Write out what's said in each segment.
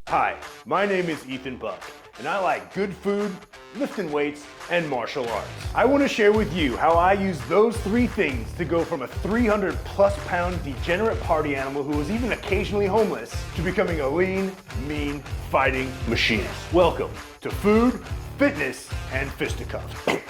Hi, my name is Ethan Buck, and I like good food, lifting weights, and martial arts. I want to share with you how I use those three things to go from a 300+ pound degenerate party animal who was even occasionally homeless to becoming a lean, mean, fighting machine. Welcome to Food, Fitness, and Fisticuffs.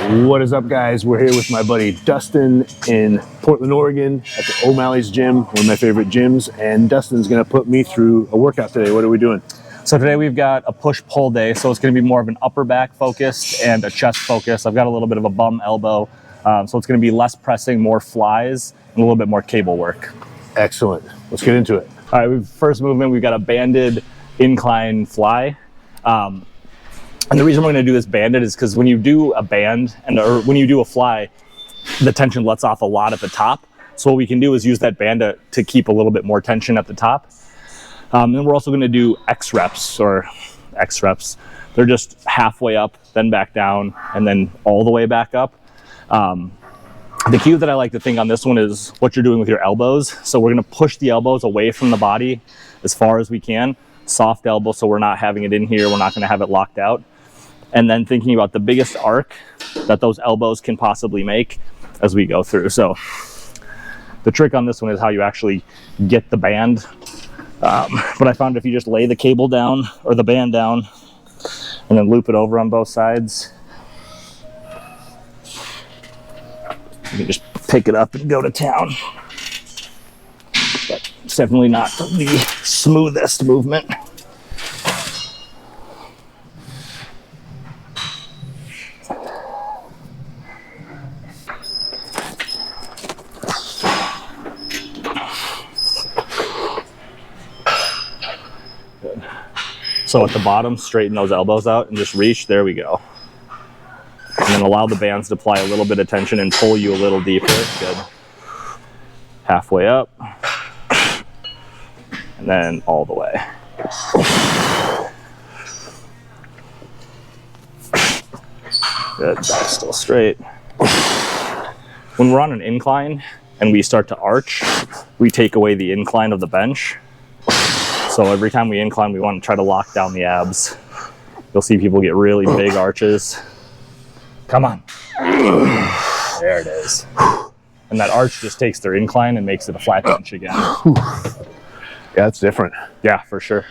What is up, guys? We're here with my buddy Dustin in Portland, Oregon at the Malley's gym, one of my favorite gyms, and Dustin's gonna put me through a workout today. What are we doing? So today we've got a push-pull day, so it's gonna be more of an upper back focus and a chest focus. I've got a little bit of a bum elbow, so it's gonna be less pressing, more flies, and a little bit more cable work. Excellent. Let's get into it. All right, first movement, we've got a banded incline fly. And the reason we're gonna do this banded is because when you do a band or when you do a fly, the tension lets off a lot at the top. So what we can do is use that band to keep a little bit more tension at the top. Then we're also gonna do X reps. They're just halfway up, then back down, and then all the way back up. The key that I like to think on this one is what you're doing with your elbows. So we're gonna push the elbows away from the body as far as we can. Soft elbow, so we're not having it in here, we're not gonna have it locked out. And then thinking about the biggest arc that those elbows can possibly make as we go through. So the trick on this one is how you actually get the band. But I found if you just lay the cable down or the band down and then loop it over on both sides, you can just pick it up and go to town. But it's definitely not the smoothest movement. So at the bottom, straighten those elbows out and just reach, there we go. And then allow the bands to apply a little bit of tension and pull you a little deeper, good. Halfway up, and then all the way. Good, back still straight. When we're on an incline and we start to arch, we take away the incline of the bench. So every time we incline, we want to try to lock down the abs. You'll see people get really big arches. Come on. There it is. And that arch just takes their incline and makes it a flat bench again. Yeah, it's different. Yeah, for sure.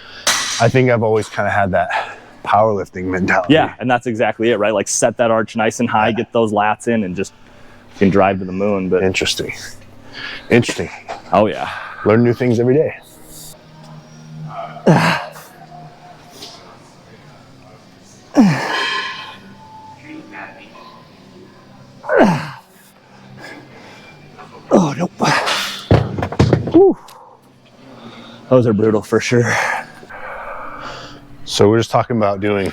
I think I've always kind of had that powerlifting mentality. Yeah, and that's exactly it, right? Like set that arch nice and high, get those lats in, and just you can drive to the moon. But Interesting. Oh yeah. Learn new things every day. Oh, nope. Whew. Those are brutal for sure. So we're just talking about doing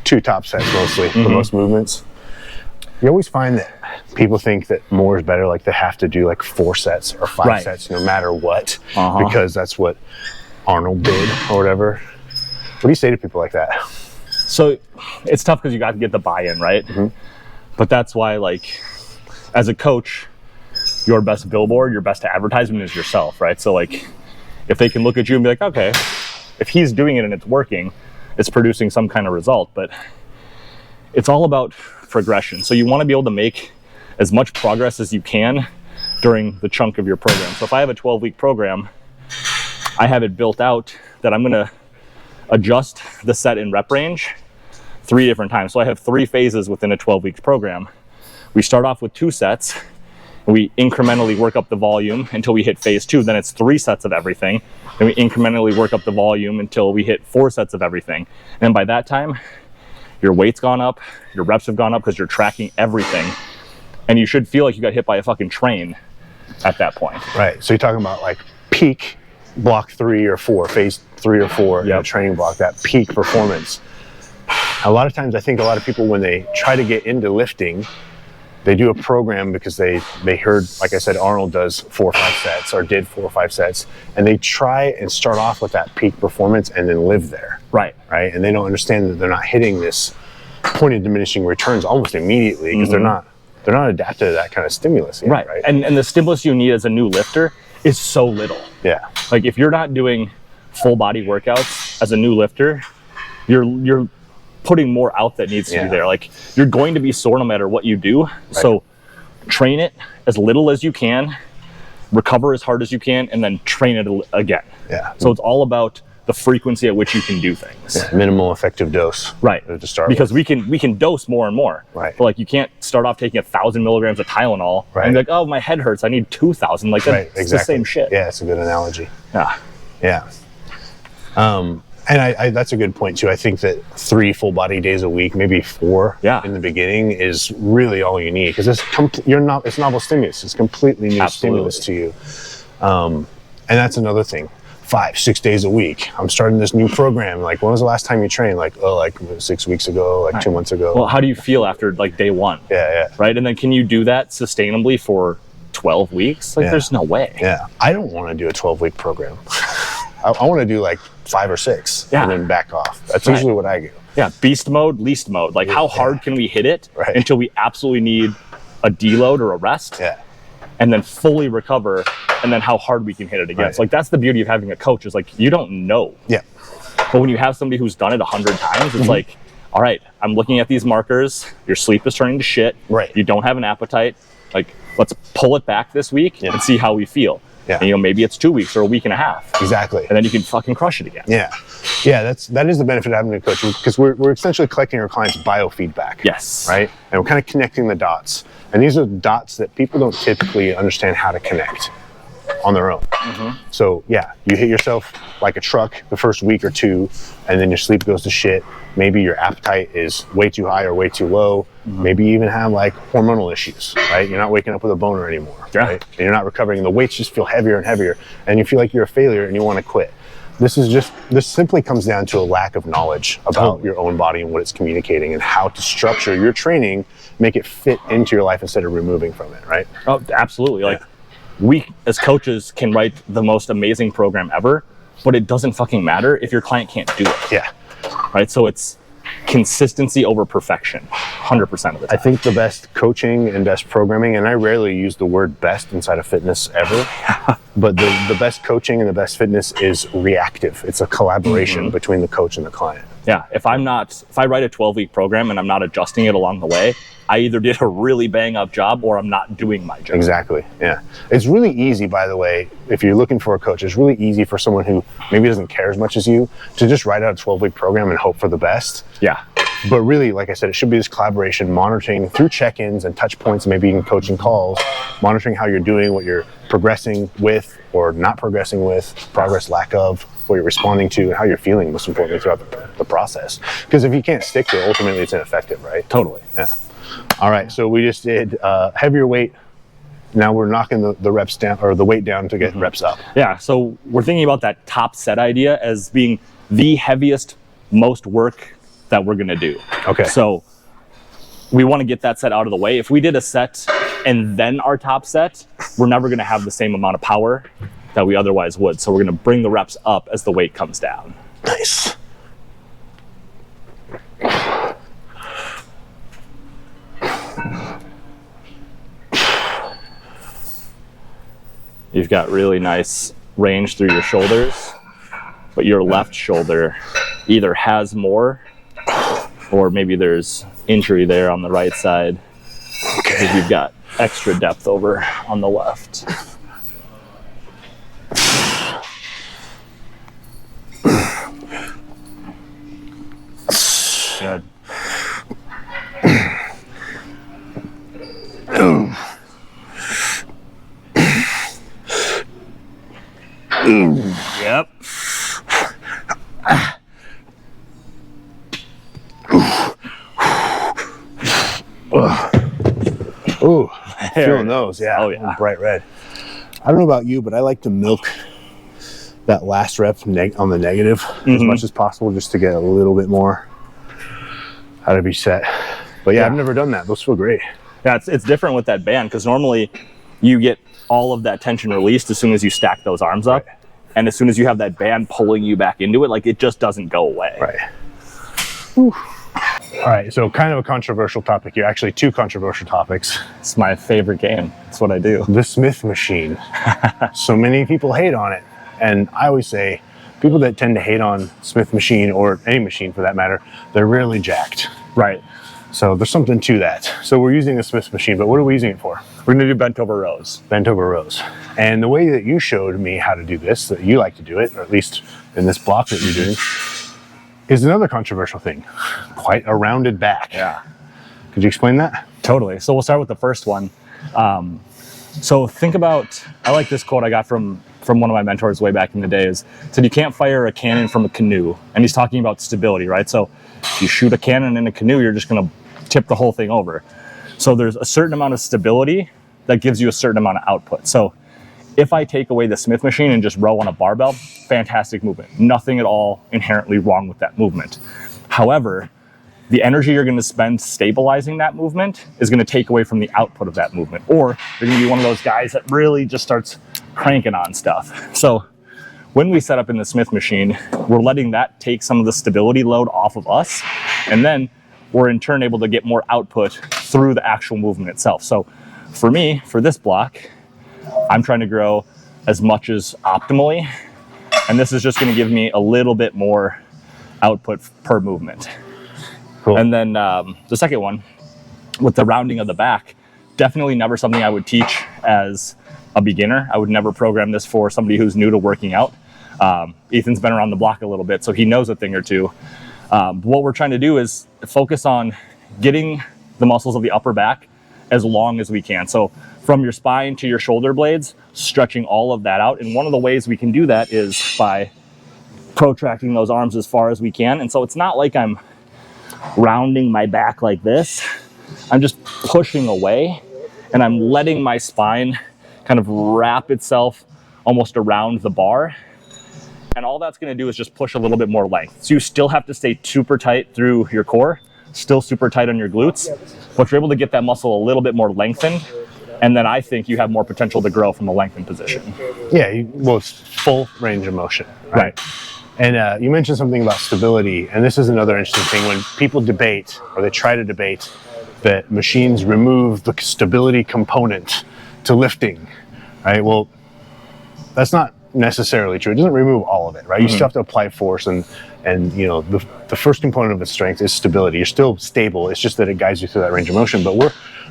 2 top sets mostly for most movements. You always find that people think that more is better, like they have to do like 4 sets or 5 sets no matter what, because that's what Arnold did or whatever. What do you say to people like that? So it's tough because you got to get the buy-in, right? But that's why, like, as a coach, your best billboard, your best advertisement is yourself, right? So like, if they can look at you and be like, okay, if he's doing it and it's working, it's producing some kind of result. But it's all about progression. So you want to be able to make as much progress as you can during the chunk of your program. So if I have a 12-week program, I have it built out that I'm going to adjust the set in rep range 3 different times. So I have 3 phases within a 12-week program. We start off with 2 sets, and we incrementally work up the volume until we hit phase 2. Then it's 3 sets of everything. Then we incrementally work up the volume until we hit 4 sets of everything. And by that time, your weight's gone up, your reps have gone up because you're tracking everything. And you should feel like you got hit by a fucking train at that point. Right, so you're talking about like peak block 3 or 4, phase 3 or 4 in a training block, that peak performance. A lot of times I think a lot of people, when they try to get into lifting, they do a program because they heard, like I said, Arnold does 4 or 5 sets or did 4 or 5 sets, and they try and start off with that peak performance and then live there. Right. And they don't understand that they're not hitting this point of diminishing returns almost immediately because they're not adapted to that kind of stimulus yet, right? And the stimulus you need as a new lifter is so little. Yeah. Like if you're not doing full body workouts as a new lifter, you're putting more out that needs to be there. Like you're going to be sore no matter what you do. Right. So train it as little as you can, recover as hard as you can, and then train it again. Yeah. So it's all about the frequency at which you can do things. Yeah, minimal effective dose. Right. To start because with. we can dose more and more. Right. But like you can't start off taking 1,000 milligrams of Tylenol and be like, oh, my head hurts, I need 2,000. Like that's exactly. the same shit. Yeah, it's a good analogy. Yeah. Yeah. And I that's a good point too. I think that 3 full body days a week, maybe 4 in the beginning is really all you need, because it's novel stimulus. It's completely new stimulus to you. And that's another thing. 5-6 days a week. I'm starting this new program. Like, when was the last time you trained? Like, 6 weeks ago, like 2 months ago. Well, how do you feel after like day 1? Yeah. Right? And then can you do that sustainably for 12 weeks? Like, there's no way. Yeah. I don't want to do a 12-week program. I want to do like 5 or 6 and then back off. That's usually what I do. Yeah. Beast mode, least mode. Like, how hard can we hit it until we absolutely need a deload or a rest? Yeah. And then fully recover, and then how hard we can hit it again. Right. So like, that's the beauty of having a coach, is like, you don't know. Yeah. But when you have somebody who's done it 100 times, it's like, all right, I'm looking at these markers. Your sleep is turning to shit. Right. You don't have an appetite. Like, let's pull it back this week and see how we feel. Yeah. And, maybe it's 2 weeks or a week and a half. Exactly. And then you can fucking crush it again. Yeah. Yeah, that is the benefit of having a coach, because we're essentially collecting our clients' biofeedback. Yes. Right? And we're kind of connecting the dots. And these are dots that people don't typically understand how to connect on their own. So yeah, you hit yourself like a truck the first week or 2, and then your sleep goes to shit. Maybe your appetite is way too high or way too low. Maybe you even have like hormonal issues, right? You're not waking up with a boner anymore, right? And you're not recovering. The weights just feel heavier and heavier, and you feel like you're a failure and you want to quit. This simply comes down to a lack of knowledge about your own body and what it's communicating, and how to structure your training, make it fit into your life instead of removing from it, right? Oh, absolutely. Like, we as coaches can write the most amazing program ever, but it doesn't fucking matter if your client can't do it. Yeah. Right? So it's consistency over perfection, 100% of the time. I think the best coaching and best programming, and I rarely use the word best inside of fitness ever, but the best coaching and the best fitness is reactive. It's a collaboration between the coach and the client. Yeah, if I write a 12-week program and I'm not adjusting it along the way, I either did a really bang-up job or I'm not doing my job. Exactly, yeah. It's really easy, by the way, if you're looking for a coach, it's really easy for someone who maybe doesn't care as much as you to just write out a 12-week program and hope for the best. Yeah. But really, like I said, it should be this collaboration, monitoring through check-ins and touch points, maybe even coaching calls, monitoring how you're doing, what you're progressing with or not progressing with, progress, lack of, what you're responding to, and how you're feeling, most importantly, throughout the process. Because if you can't stick to it, ultimately it's ineffective, right? Totally. Yeah. All right, so we just did heavier weight. Now we're knocking the reps down, or the weight down, to get reps up. Yeah, so we're thinking about that top set idea as being the heaviest, most work that we're gonna do. Okay. So we wanna get that set out of the way. If we did a set and then our top set, we're never gonna have the same amount of power that we otherwise would. So we're gonna bring the reps up as the weight comes down. Nice. You've got really nice range through your shoulders, but your left shoulder either has more, or maybe there's injury there on the right side. Okay. Because you've got extra depth over on the left. Good. Yep. Ooh, feeling those, yeah. Oh, yeah. Bright red. I don't know about you, but I like to milk that last rep on the negative as much as possible, just to get a little bit more out of each set. But yeah, I've never done that. Those feel great. Yeah, it's different with that band, because normally you get all of that tension released as soon as you stack those arms up. Right. And as soon as you have that band pulling you back into it, like, it just doesn't go away. Right. Whew. All right, so kind of a controversial topic here. Actually, two controversial topics. It's my favorite game. It's what I do. The Smith machine. So many people hate on it. And I always say, people that tend to hate on Smith machine, or any machine for that matter, they're rarely jacked. Right. So there's something to that. So we're using a Smith machine, but what are we using it for? We're going to do bent over rows. Bent over rows. And the way that you showed me how to do this, that you like to do it, or at least in this block that you're doing, is another controversial thing. Quite a rounded back. Yeah. Could you explain that? Totally. So we'll start with the first one. So think about, I like this quote I got from one of my mentors way back in the day, is said you can't fire a cannon from a canoe. And he's talking about stability, right? So if you shoot a cannon in a canoe, you're just going to tip the whole thing over. So there's a certain amount of stability that gives you a certain amount of output. So if I take away the Smith machine and just row on a barbell, fantastic movement. Nothing at all inherently wrong with that movement. However, the energy you're going to spend stabilizing that movement is going to take away from the output of that movement. Or you're going to be one of those guys that really just starts cranking on stuff. So when we set up in the Smith machine, we're letting that take some of the stability load off of us. And then we're in turn able to get more output through the actual movement itself. So for me, for this block, I'm trying to grow as much as optimally. And this is just going to give me a little bit more output per movement. Cool. And then the second one, with the rounding of the back, definitely never something I would teach as a beginner. I would never program this for somebody who's new to working out. Ethan's been around the block a little bit, so he knows a thing or two. What we're trying to do is focus on getting the muscles of the upper back as long as we can. So from your spine to your shoulder blades, stretching all of that out. And one of the ways we can do that is by protracting those arms as far as we can. And so it's not like I'm rounding my back like this. I'm just pushing away, and I'm letting my spine kind of wrap itself almost around the bar. And all that's going to do is just push a little bit more length. So you still have to stay super tight through your core, still super tight on your glutes, but you're able to get that muscle a little bit more lengthened. And then I think you have more potential to grow from a lengthened position. Yeah, well, it's full range of motion, right? And you mentioned something about stability, and this is another interesting thing. When people debate, or they try to debate, that machines remove the stability component to lifting, right? Well, that's not necessarily true. It doesn't remove all of it, right? You still have to apply force, and you know, the first component of its strength is stability. You're still stable. It's just that it guides you through that range of motion. But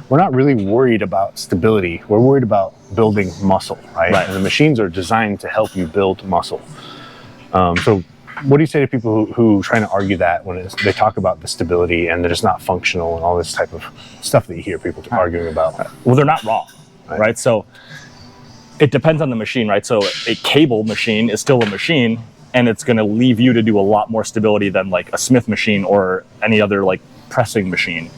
we're not really worried about stability. We're worried about building muscle, right? And the machines are designed to help you build muscle. So what do you say to people who trying to argue that when they talk about the stability and that it's not functional and all this type of stuff that you hear people arguing about? Well, they're not wrong, right? So it depends on the machine, right? So a cable machine is still a machine, and it's going to leave you to do a lot more stability than like a Smith machine or any other like pressing machine.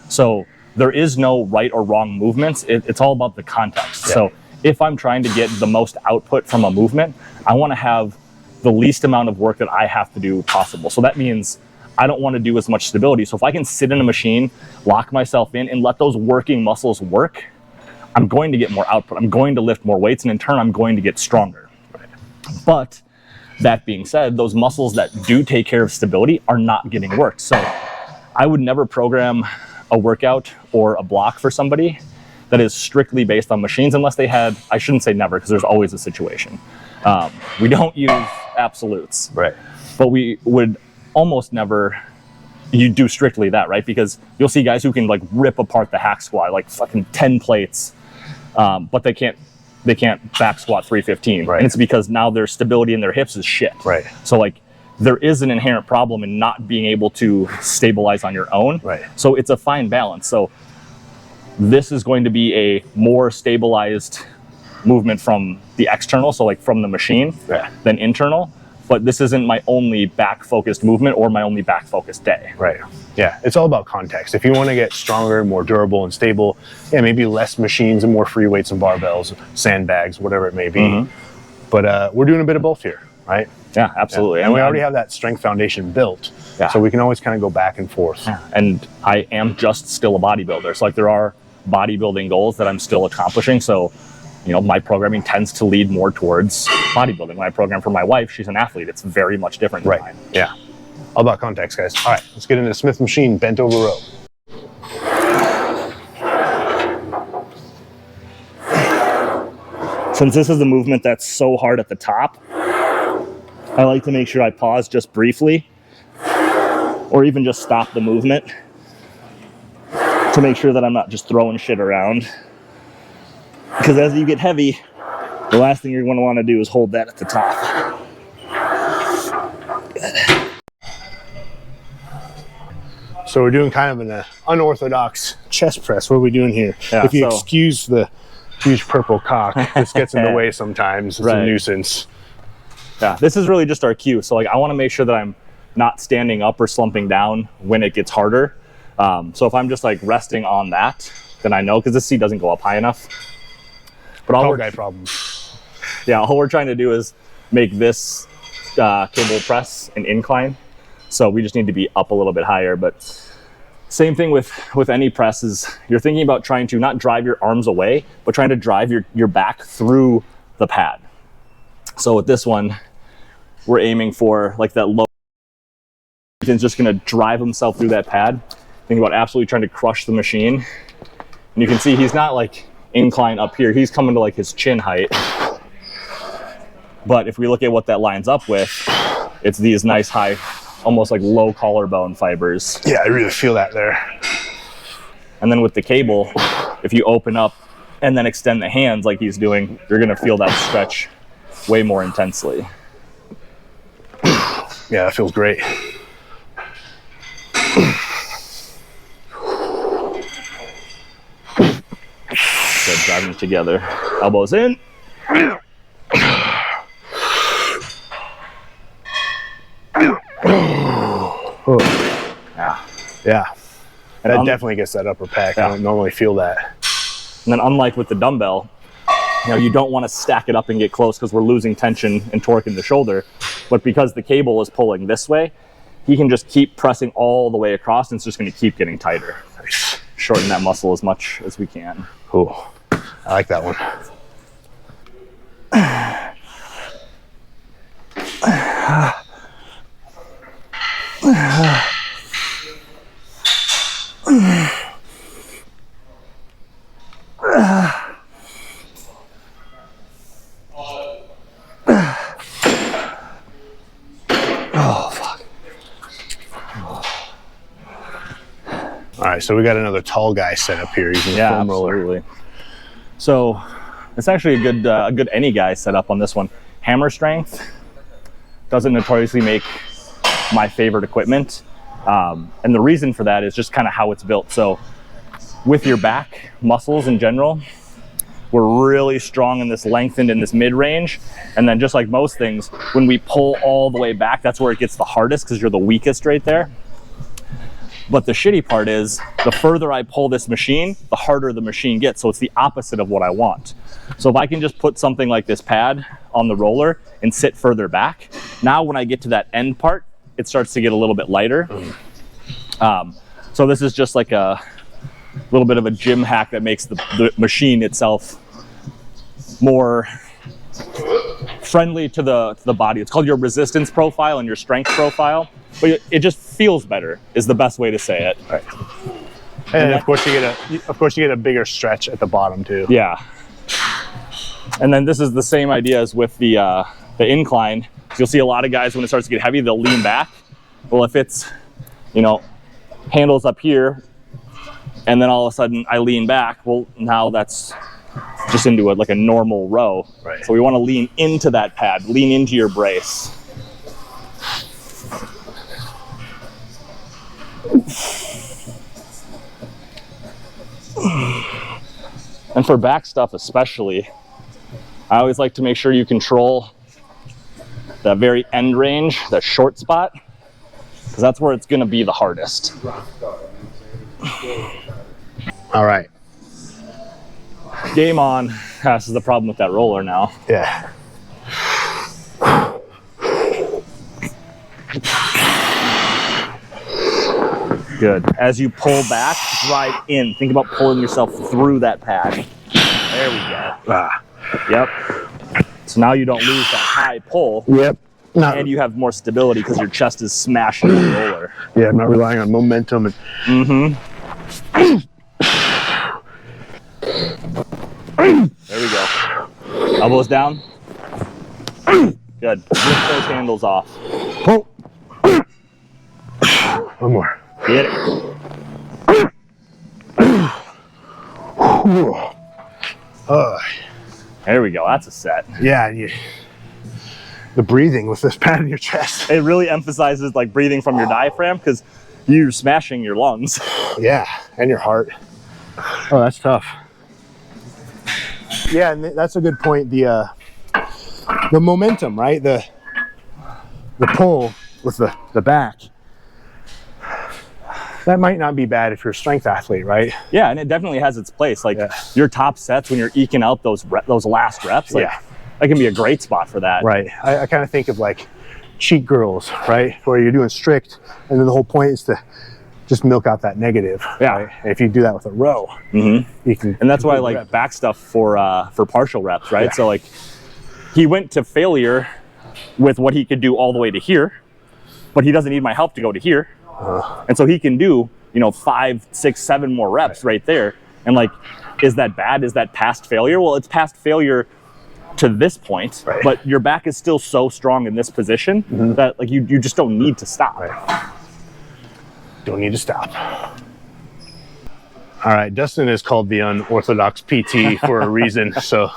So there is no right or wrong movements. It's all about the context. Yeah. So if I'm trying to get the most output from a movement, I want to have the least amount of work that I have to do possible. So that means I don't want to do as much stability. So if I can sit in a machine, lock myself in, and let those working muscles work, I'm going to get more output. I'm going to lift more weights, and in turn, I'm going to get stronger. But that being said, those muscles that do take care of stability are not getting worked. So I would never program a workout or a block for somebody that is strictly based on machines, unless they had, I shouldn't say never, because there's always a situation. We don't use absolutes, right? But we would almost never do strictly that, right? Because you'll see guys who can like rip apart the hack squat, like fucking 10 plates, but they can't back squat 315, right? And it's because now their stability in their hips is shit, right? So like there is an inherent problem in not being able to stabilize on your own, right? So it's a fine balance. So this is going to be a more stabilized movement from the external, so like from the machine, than internal. But this isn't my only back-focused movement or my only back-focused day. Right. Yeah, it's all about context. If you want to get stronger, more durable and stable, yeah, maybe less machines and more free weights and barbells, sandbags, whatever it may be. But we're doing a bit of both here, right? Yeah, absolutely. Yeah. And we already have that strength foundation built, so we can always kind of go back and forth. Yeah. And I am just still a bodybuilder. So like there are bodybuilding goals that I'm still accomplishing. So, you know, my programming tends to lead more towards bodybuilding. When I program for my wife, she's an athlete. It's very much different than mine. Yeah. All about context, guys. All right, let's get into Smith machine bent over row. Since this is the movement that's so hard at the top, I like to make sure I pause just briefly, or even just stop the movement to make sure that I'm not just throwing shit around. Because as you get heavy, the last thing you're going to want to do is hold that at the top. So we're doing kind of an unorthodox chest press. What are we doing here? Yeah, if you excuse the huge purple cock, this gets in the way sometimes. It's right. A nuisance. Yeah, this is really just our cue. So like, I want to make sure that I'm not standing up or slumping down when it gets harder. So if I'm just like resting on that, then I know, because this seat doesn't go up high enough. But all guy problems. Yeah, all we're trying to do is make this cable press an incline. So we just need to be up a little bit higher. But same thing with any press is you're thinking about trying to not drive your arms away, but trying to drive your back through the pad. So with this one, we're aiming for like that low. Ethan's just gonna drive himself through that pad. Think about absolutely trying to crush the machine. And you can see he's not like incline up here. He's coming to like his chin height. But if we look at what that lines up with, it's these nice high, almost like low collarbone fibers. Yeah, I really feel that there. And then with the cable, if you open up and then extend the hands like he's doing, you're gonna feel that stretch way more intensely. Yeah, that feels great. Good, driving it together. Elbows in. Yeah. Yeah. And that definitely gets that upper pack. Yeah. I don't normally feel that. And then unlike with the dumbbell, you don't want to stack it up and get close because we're losing tension and torque in the shoulder. But because the cable is pulling this way, he can just keep pressing all the way across and it's just going to keep getting tighter. Shorten that muscle as much as we can. Cool. I like that one. All right, so we got another tall guy set up here using the foam roller. Absolutely. So it's actually a good any guy setup on this one. Hammer strength doesn't notoriously make my favorite equipment. And the reason for that is just kind of how it's built. So with your back muscles in general, we're really strong in this lengthened in this mid-range. And then just like most things, when we pull all the way back, that's where it gets the hardest because you're the weakest right there. But the shitty part is the further I pull this machine, the harder the machine gets. So it's the opposite of what I want. So if I can just put something like this pad on the roller and sit further back, now when I get to that end part, it starts to get a little bit lighter. So this is just like a little bit of a gym hack that makes the machine itself more friendly to the body. It's called your resistance profile and your strength profile, but it just feels better is the best way to say it. Right. And of course you get a bigger stretch at the bottom too. Yeah. And then this is the same idea as with the incline. You'll see a lot of guys when it starts to get heavy, they'll lean back. Well, if it's, handles up here, and then all of a sudden I lean back, well, now that's just into like a normal row. Right. So we want to lean into that pad, lean into your brace. And for back stuff especially, I always like to make sure you control that very end range, that short spot, because that's where it's going to be the hardest. All right. Game on. This is the problem with that roller now. Yeah. Good. As you pull back, drive in. Think about pulling yourself through that pad. There we go. Ah. Yep. So now you don't lose that high pull. Yep. and you have more stability because your chest is smashing the roller. Yeah, I'm not relying on momentum. And There we go. Elbows down. Good. Lift those handles off. pull. One more. Get it. There we go. That's a set. Yeah, the breathing with this pad in your chest. It really emphasizes like breathing from your diaphragm because you're smashing your lungs. Yeah, and your heart. Oh, that's tough. Yeah, and that's a good point. The momentum, right? The pull with the back. That might not be bad if you're a strength athlete, right? Yeah, and it definitely has its place. Like your top sets when you're eking out those last reps, like that can be a great spot for that. Right. I kind of think of like cheat girls, right? Where you're doing strict, and then the whole point is to just milk out that negative. Yeah. Right? And if you do that with a row, you can. And that's why I like back stuff for partial reps, right? Yeah. So like he went to failure with what he could do all the way to here, but he doesn't need my help to go to here. And so he can do, 5, 6, 7 more reps right there. And like, is that bad? Is that past failure? Well, it's past failure to this point, but your back is still so strong in this position that like you just don't need to stop. Don't need to stop. All right, Dustin is called the unorthodox PT for a reason. So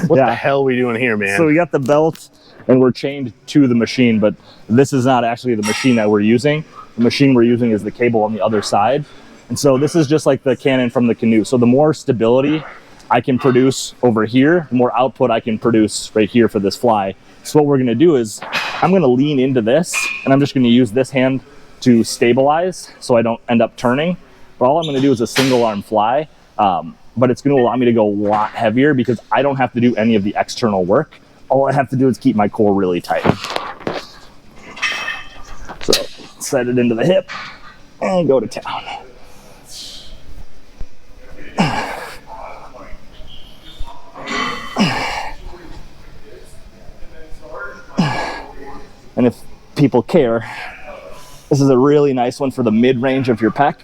what the hell are we doing here, man? So we got the belt and we're chained to the machine, but this is not actually the machine that we're using. The machine we're using is the cable on the other side. And so this is just like the cannon from the canoe. So the more stability I can produce over here, the more output I can produce right here for this fly. So what we're gonna do is I'm gonna lean into this and I'm just gonna use this hand to stabilize so I don't end up turning. But all I'm gonna do is a single arm fly, but it's gonna allow me to go a lot heavier because I don't have to do any of the external work. All I have to do is keep my core really tight. So set it into the hip and go to town. And if people care, this is a really nice one for the mid-range of your pec.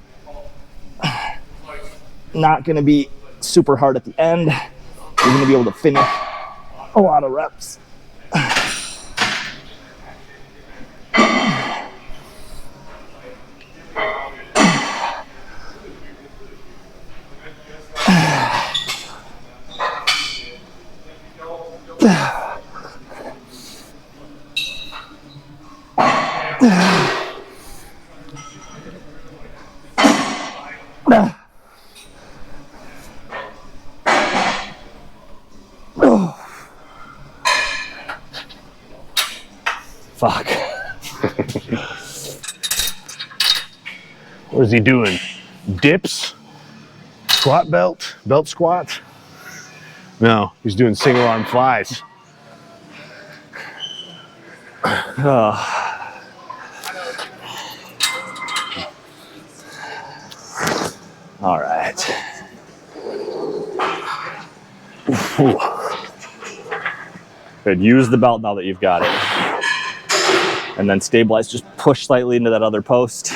Not gonna be super hard at the end. You're gonna be able to finish a lot of reps. Fuck. What is he doing? Dips? Squat belt? Belt squats? No, he's doing single arm flies. All right. Ooh. Good. Use the belt now that you've got it. And then stabilize. Just push slightly into that other post.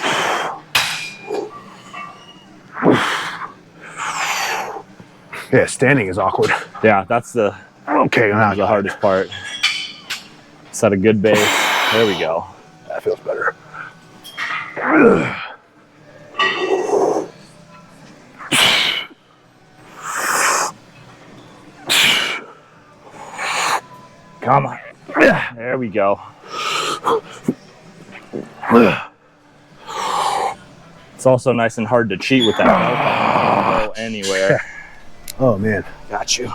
Yeah, standing is awkward. Yeah, that's the hardest part. Set a good base. There we go. That feels better. Come on. There we go. It's also nice and hard to cheat with that belt. Go anywhere. Oh man, Got you.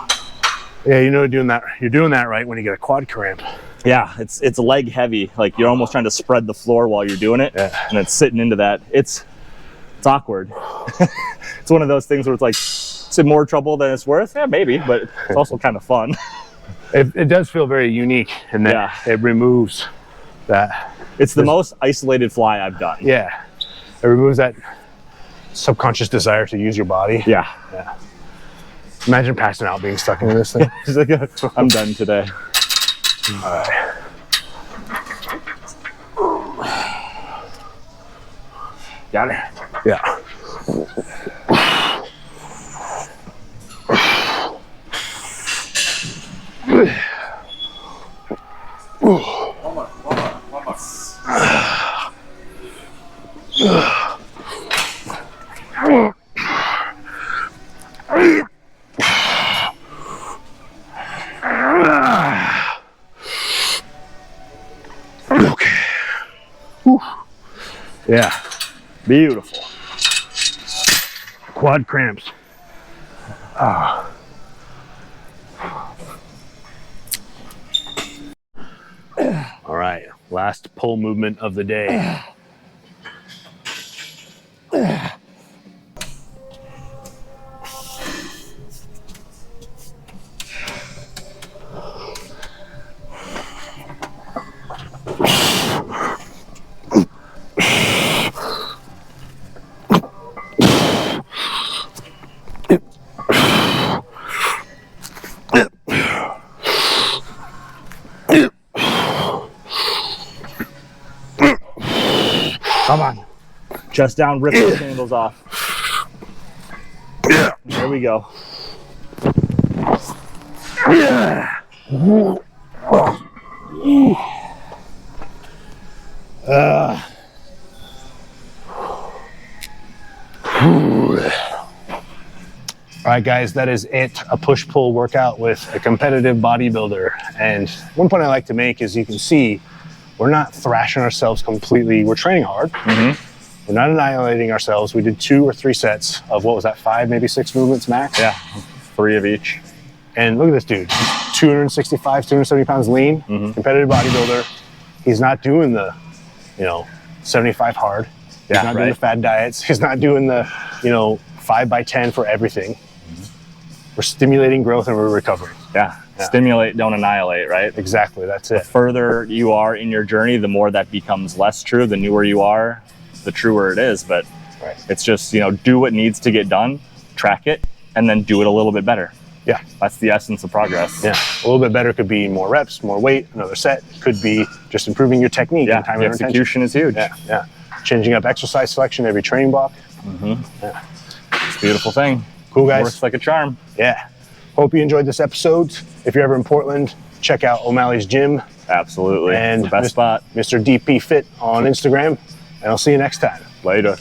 yeah, you're doing that right when you get a quad cramp. Yeah, it's leg heavy. Like you're almost trying to spread the floor while you're doing it, and it's sitting into that. It's awkward. It's one of those things where it's like it's in more trouble than it's worth. Yeah, maybe, but it's also kind of fun. It does feel very unique in that it removes that. It's the most isolated fly I've done. Yeah, it removes that subconscious desire to use your body. Yeah. Imagine passing out being stuck into this thing. It's like, I'm done today. All right. Got her. Yeah. One more. Okay. Whew. Yeah. Beautiful. Quad cramps. All right, last pull movement of the day. Come on. Chest down, rip those handles off. There we go. All right, guys, that is it. A push-pull workout with a competitive bodybuilder. And one point I like to make is you can see we're not thrashing ourselves completely. We're training hard. We're not annihilating ourselves. We did 2 or 3 sets of, what was that, 5, maybe 6 movements max? Yeah, 3 of each. And look at this dude, 265, 270 pounds lean, competitive bodybuilder. He's not doing the, 75 hard. He's not doing the fad diets. He's not doing the, 5 by 10 for everything. We're stimulating growth and we're recovering. Yeah. Stimulate, don't annihilate, right? Exactly, that's it. The further you are in your journey, the more that becomes less true. The newer you are, the truer it is. But it's just, do what needs to get done, track it, and then do it a little bit better. Yeah. That's the essence of progress. Yeah. A little bit better could be more reps, more weight, another set. Could be just improving your technique. Yeah, and time the and execution is huge. Yeah, yeah. Changing up exercise selection every training block. Yeah. It's a beautiful thing. Cool, guys. Works like a charm. Yeah. Hope you enjoyed this episode. If you're ever in Portland, check out O'Malley's Gym. Absolutely. And it's the best spot. Mr. DP Fit on Instagram. And I'll see you next time. Later.